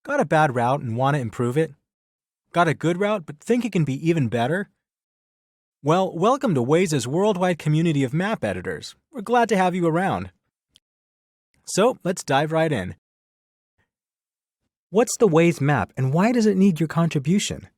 Got a bad route and want to improve it? Got a good route but think it can be even better? Well, welcome to Waze's worldwide community of map editors. We're glad to have you around. So, let's dive right in. What's the Waze map and why does it need your contribution?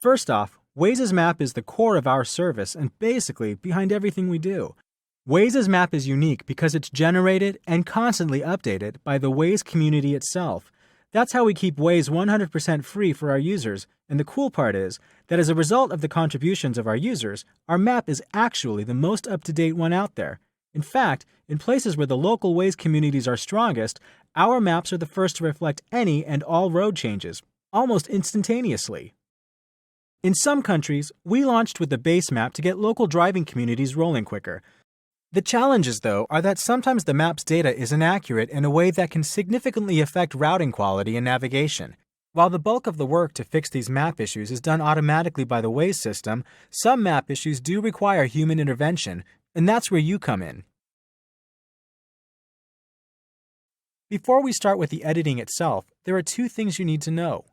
First off, Waze's map is the core of our service and basically behind everything we do. Waze's map is unique because it's generated and constantly updated by the Waze community itself. That's how we keep Waze 100% free for our users, and the cool part is that as a result of the contributions of our users, our map is actually the most up-to-date one out there. In fact, in places where the local Waze communities are strongest, our maps are the first to reflect any and all road changes, almost instantaneously. In some countries, we launched with the base map to get local driving communities rolling quicker. The challenges, though, are that sometimes the map's data is inaccurate in a way that can significantly affect routing quality and navigation. While the bulk of the work to fix these map issues is done automatically by the Waze system, some map issues do require human intervention, and that's where you come in. Before we start with the editing itself, there are two things you need to know.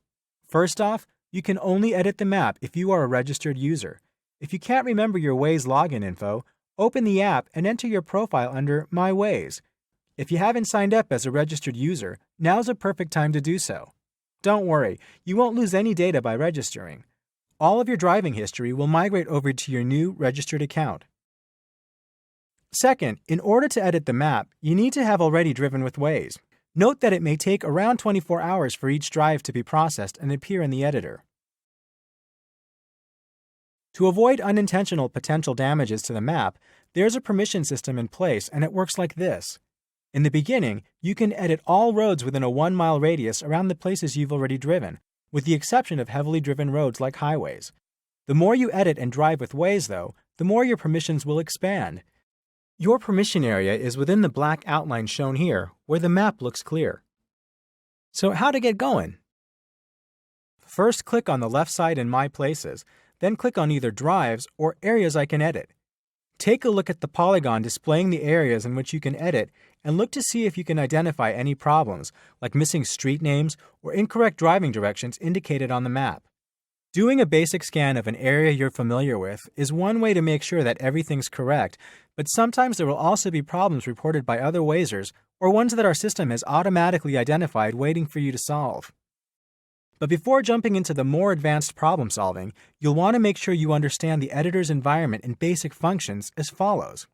First off, you can only edit the map if you are a registered user. If you can't remember your Waze login info, open the app and enter your profile under My Waze. If you haven't signed up as a registered user, now's a perfect time to do so. Don't worry, you won't lose any data by registering. All of your driving history will migrate over to your new registered account. Second, in order to edit the map, you need to have already driven with Waze. Note that it may take around 24 hours for each drive to be processed and appear in the editor. To avoid unintentional potential damages to the map, there's a permission system in place and it works like this. In the beginning, you can edit all roads within a 1-mile radius around the places you've already driven, with the exception of heavily driven roads like highways. The more you edit and drive with Waze, though, the more your permissions will expand. Your permission area is within the black outline shown here, where the map looks clear. So how to get going? First, click on the left side in My Places, then click on either Drives or Areas I Can Edit. Take a look at the polygon displaying the areas in which you can edit and look to see if you can identify any problems, like missing street names or incorrect driving directions indicated on the map. Doing a basic scan of an area you're familiar with is one way to make sure that everything's correct, but sometimes there will also be problems reported by other Wazers or ones that our system has automatically identified waiting for you to solve. But before jumping into the more advanced problem solving, you'll want to make sure you understand the editor's environment and basic functions as follows.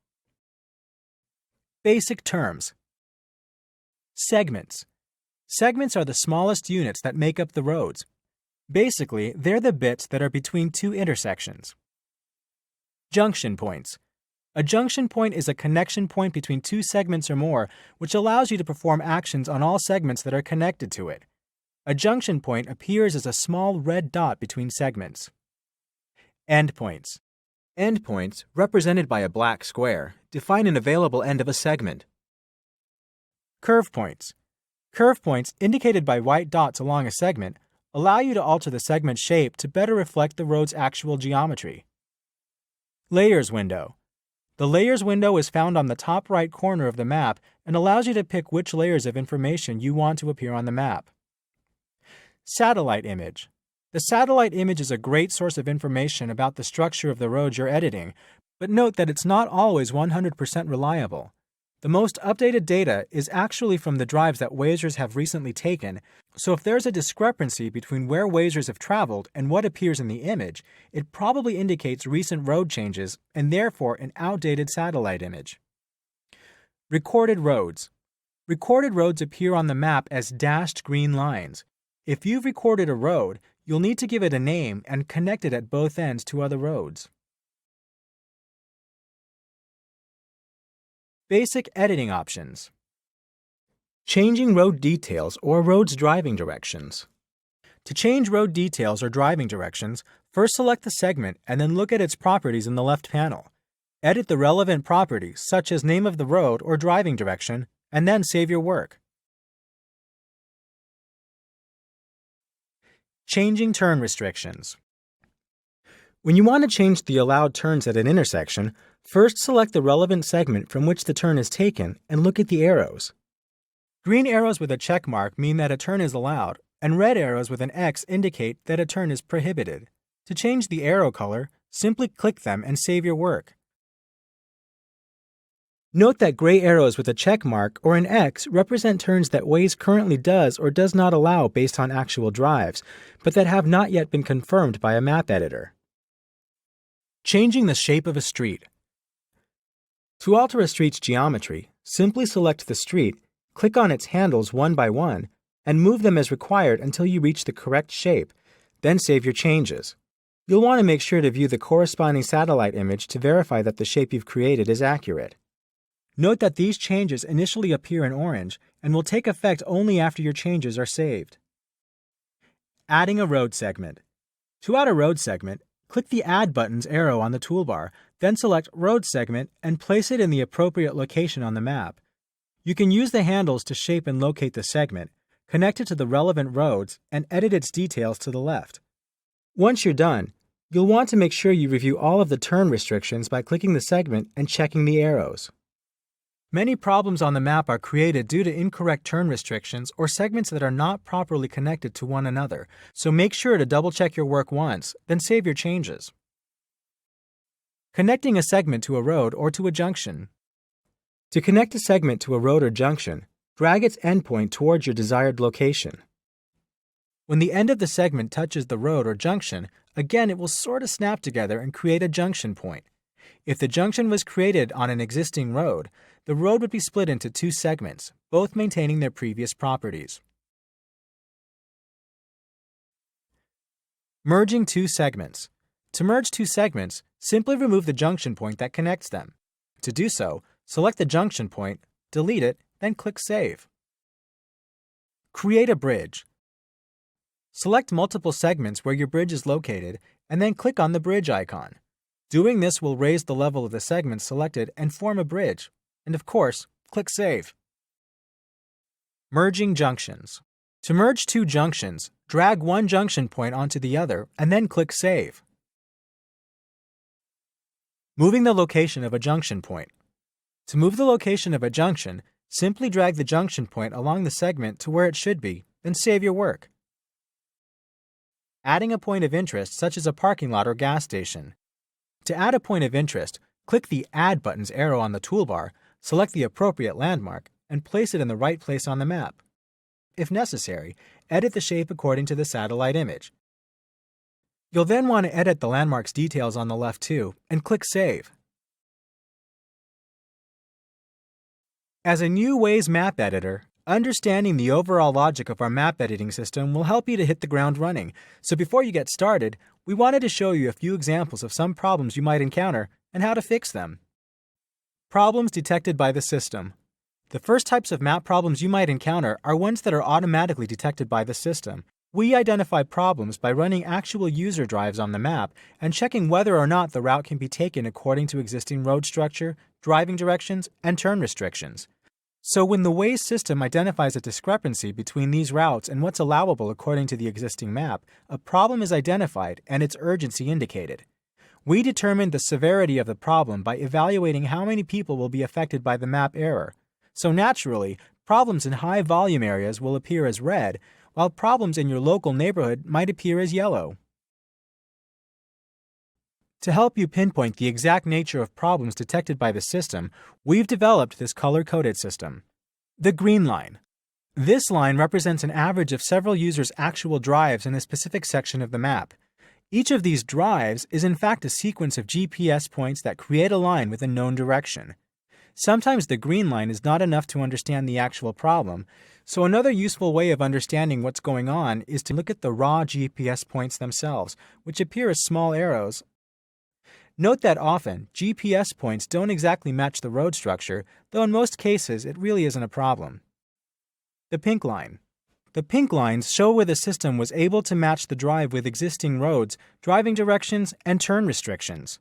Basic terms. Segments. Segments are the smallest units that make up the roads. Basically, they're the bits that are between two intersections. Junction points. A junction point is a connection point between two segments or more, which allows you to perform actions on all segments that are connected to it. A junction point appears as a small red dot between segments. Endpoints. Endpoints, represented by a black square, define an available end of a segment. Curve points. Curve points, indicated by white dots along a segment, allow you to alter the segment shape to better reflect the road's actual geometry. Layers window. The Layers window is found on the top right corner of the map and allows you to pick which layers of information you want to appear on the map. Satellite image. The satellite image is a great source of information about the structure of the road you're editing, but note that it's not always 100% reliable. The most updated data is actually from the drives that Wazers have recently taken, so if there's a discrepancy between where Wazers have traveled and what appears in the image, it probably indicates recent road changes and therefore an outdated satellite image. Recorded roads. Recorded roads appear on the map as dashed green lines. If you've recorded a road, you'll need to give it a name and connect it at both ends to other roads. Basic editing options. Changing road details or road's driving directions. To change road details or driving directions, first select the segment and then look at its properties in the left panel. Edit the relevant properties, such as name of the road or driving direction, and then save your work. Changing turn restrictions. When you want to change the allowed turns at an intersection, first select the relevant segment from which the turn is taken and look at the arrows. Green arrows with a check mark mean that a turn is allowed, and red arrows with an X indicate that a turn is prohibited. To change the arrow color, simply click them and save your work. Note that gray arrows with a check mark or an X represent turns that Waze currently does or does not allow based on actual drives, but that have not yet been confirmed by a map editor. Changing the shape of a street. To alter a street's geometry, simply select the street, click on its handles one by one, and move them as required until you reach the correct shape, then save your changes. You'll want to make sure to view the corresponding satellite image to verify that the shape you've created is accurate. Note that these changes initially appear in orange and will take effect only after your changes are saved. Adding a road segment. To add a road segment, click the Add button's arrow on the toolbar, then select Road Segment and place it in the appropriate location on the map. You can use the handles to shape and locate the segment, connect it to the relevant roads, and edit its details to the left. Once you're done, you'll want to make sure you review all of the turn restrictions by clicking the segment and checking the arrows. Many problems on the map are created due to incorrect turn restrictions or segments that are not properly connected to one another, so make sure to double-check your work once, then save your changes. Connecting a segment to a road or to a junction. To connect a segment to a road or junction, drag its endpoint towards your desired location. When the end of the segment touches the road or junction, again it will sort of snap together and create a junction point. If the junction was created on an existing road, the road would be split into two segments, both maintaining their previous properties. Merging two segments. To merge two segments, simply remove the junction point that connects them. To do so, select the junction point, delete it, then click Save. Create a bridge. Select multiple segments where your bridge is located, and then click on the bridge icon. Doing this will raise the level of the segments selected and form a bridge. And of course, click Save. Merging junctions. To merge two junctions, drag one junction point onto the other and then click Save. Moving the location of a junction point. To move the location of a junction, simply drag the junction point along the segment to where it should be, then save your work. Adding a point of interest such as a parking lot or gas station. To add a point of interest, click the Add button's arrow on the toolbar, select the appropriate landmark, and place it in the right place on the map. If necessary, edit the shape according to the satellite image. You'll then want to edit the landmark's details on the left too, and click Save. As a new Waze map editor, understanding the overall logic of our map editing system will help you to hit the ground running. So before you get started, we wanted to show you a few examples of some problems you might encounter and how to fix them. Problems detected by the system. The first types of map problems you might encounter are ones that are automatically detected by the system. We identify problems by running actual user drives on the map and checking whether or not the route can be taken according to existing road structure, driving directions, and turn restrictions. So when the Waze system identifies a discrepancy between these routes and what's allowable according to the existing map, a problem is identified and its urgency indicated. We determined the severity of the problem by evaluating how many people will be affected by the map error. So naturally, problems in high volume areas will appear as red, while problems in your local neighborhood might appear as yellow. To help you pinpoint the exact nature of problems detected by the system, we've developed this color-coded system. The green line. This line represents an average of several users' actual drives in a specific section of the map. Each of these drives is in fact a sequence of GPS points that create a line with a known direction. Sometimes the green line is not enough to understand the actual problem, so another useful way of understanding what's going on is to look at the raw GPS points themselves, which appear as small arrows. Note that often, GPS points don't exactly match the road structure, though in most cases it really isn't a problem. The pink line. The pink lines show where the system was able to match the drive with existing roads, driving directions, and turn restrictions.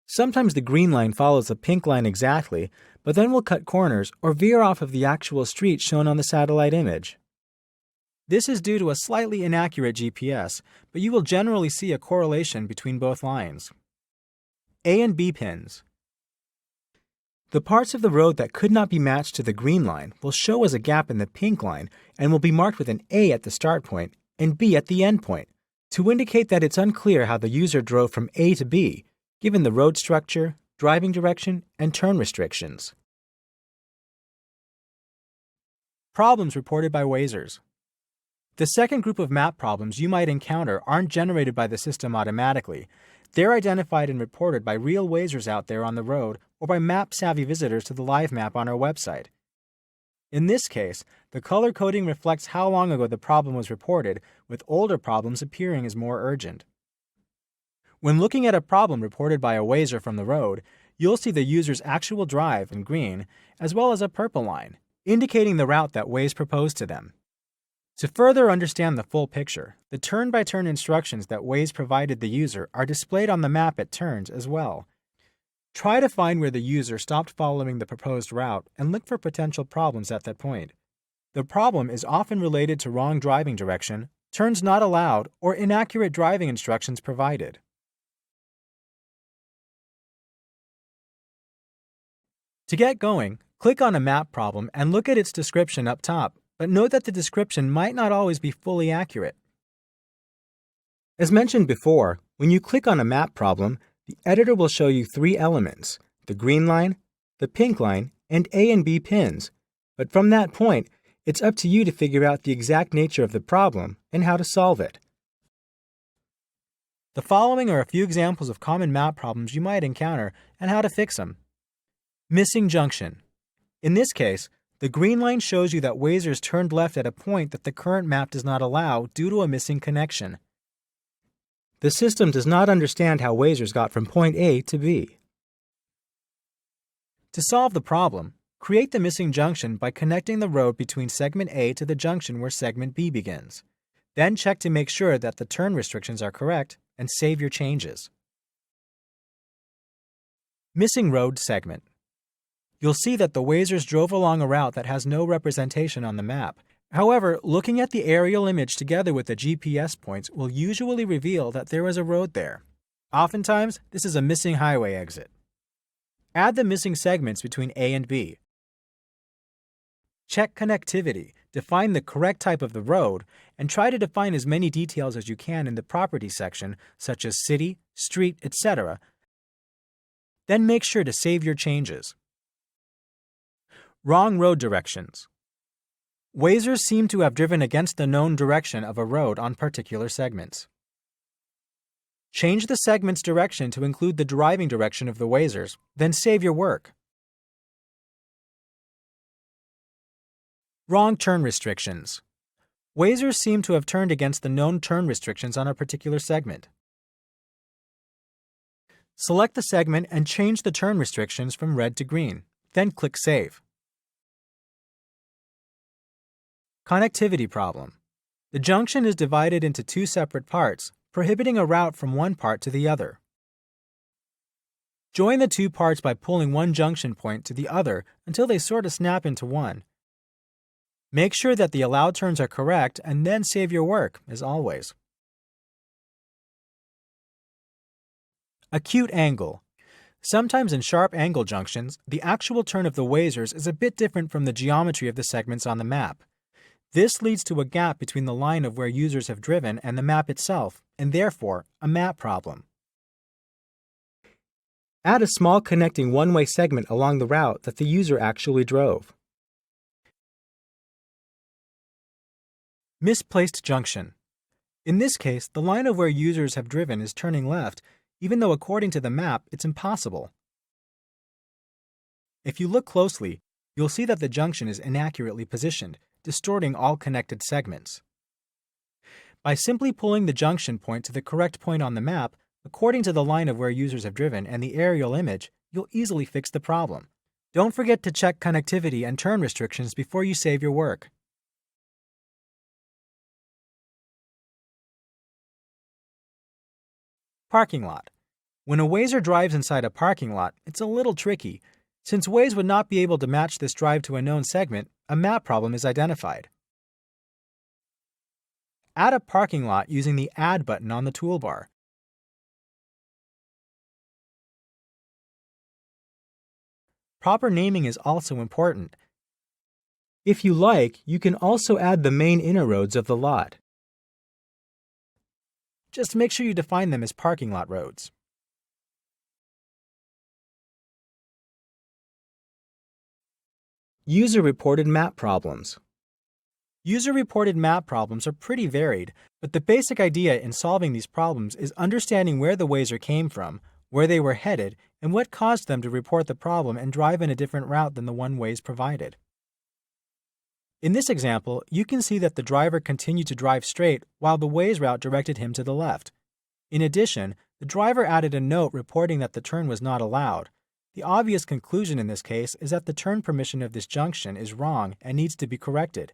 Sometimes the green line follows the pink line exactly, but then will cut corners or veer off of the actual street shown on the satellite image. This is due to a slightly inaccurate GPS, but you will generally see a correlation between both lines. A and B pins. The parts of the road that could not be matched to the green line will show as a gap in the pink line and will be marked with an A at the start point and B at the end point to indicate that it's unclear how the user drove from A to B, given the road structure, driving direction, and turn restrictions. Problems reported by Wazers. The second group of map problems you might encounter aren't generated by the system automatically. They're identified and reported by real Wazers out there on the road or by map-savvy visitors to the live map on our website. In this case, the color coding reflects how long ago the problem was reported, with older problems appearing as more urgent. When looking at a problem reported by a Wazer from the road, you'll see the user's actual drive in green, as well as a purple line, indicating the route that Waze proposed to them. To further understand the full picture, the turn-by-turn instructions that Waze provided the user are displayed on the map at turns as well. Try to find where the user stopped following the proposed route and look for potential problems at that point. The problem is often related to wrong driving direction, turns not allowed, or inaccurate driving instructions provided. To get going, click on a map problem and look at its description up top, but note that the description might not always be fully accurate. As mentioned before, when you click on a map problem, the editor will show you three elements: the green line, the pink line, and A and B pins. But from that point, it's up to you to figure out the exact nature of the problem and how to solve it. The following are a few examples of common map problems you might encounter and how to fix them. Missing junction. In this case, the green line shows you that Wazers turned left at a point that the current map does not allow due to a missing connection. The system does not understand how Wazers got from point A to B. To solve the problem, create the missing junction by connecting the road between segment A to the junction where segment B begins. Then check to make sure that the turn restrictions are correct and save your changes. Missing road segment. You'll see that the Wazers drove along a route that has no representation on the map. However, looking at the aerial image together with the GPS points will usually reveal that there is a road there. Oftentimes, this is a missing highway exit. Add the missing segments between A and B. Check connectivity, define the correct type of the road, and try to define as many details as you can in the property section, such as city, street, etc. Then make sure to save your changes. Wrong road directions. Wazers seem to have driven against the known direction of a road on particular segments. Change the segment's direction to include the driving direction of the Wazers, then save your work. Wrong turn restrictions. Wazers seem to have turned against the known turn restrictions on a particular segment. Select the segment and change the turn restrictions from red to green, then click Save. Connectivity problem. The junction is divided into two separate parts, prohibiting a route from one part to the other. Join the two parts by pulling one junction point to the other until they sort of snap into one. Make sure that the allowed turns are correct and then save your work, as always. Acute angle. Sometimes in sharp angle junctions, the actual turn of the Wazers is a bit different from the geometry of the segments on the map. This leads to a gap between the line of where users have driven and the map itself, and therefore, a map problem. Add a small connecting one-way segment along the route that the user actually drove. Misplaced junction. In this case, the line of where users have driven is turning left, even though according to the map, it's impossible. If you look closely, you'll see that the junction is inaccurately positioned, distorting all connected segments. By simply pulling the junction point to the correct point on the map, according to the line of where users have driven and the aerial image, you'll easily fix the problem. Don't forget to check connectivity and turn restrictions before you save your work. Parking lot. When a Wazer drives inside a parking lot, it's a little tricky. Since Waze would not be able to match this drive to a known segment, a map problem is identified. Add a parking lot using the Add button on the toolbar. Proper naming is also important. If you like, you can also add the main inner roads of the lot. Just make sure you define them as parking lot roads. User-reported map problems. User-reported map problems are pretty varied, but the basic idea in solving these problems is understanding where the Wazer came from, where they were headed, and what caused them to report the problem and drive in a different route than the one Waze provided. In this example, you can see that the driver continued to drive straight while the Waze route directed him to the left. In addition, the driver added a note reporting that the turn was not allowed. The obvious conclusion in this case is that the turn permission of this junction is wrong and needs to be corrected.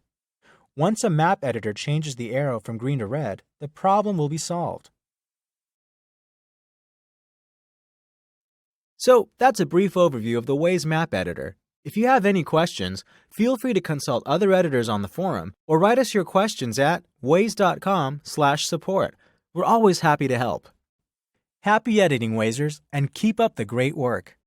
Once a map editor changes the arrow from green to red, the problem will be solved. So, that's a brief overview of the Waze map editor. If you have any questions, feel free to consult other editors on the forum or write us your questions at waze.com/support. We're always happy to help. Happy editing, Wazers, and keep up the great work.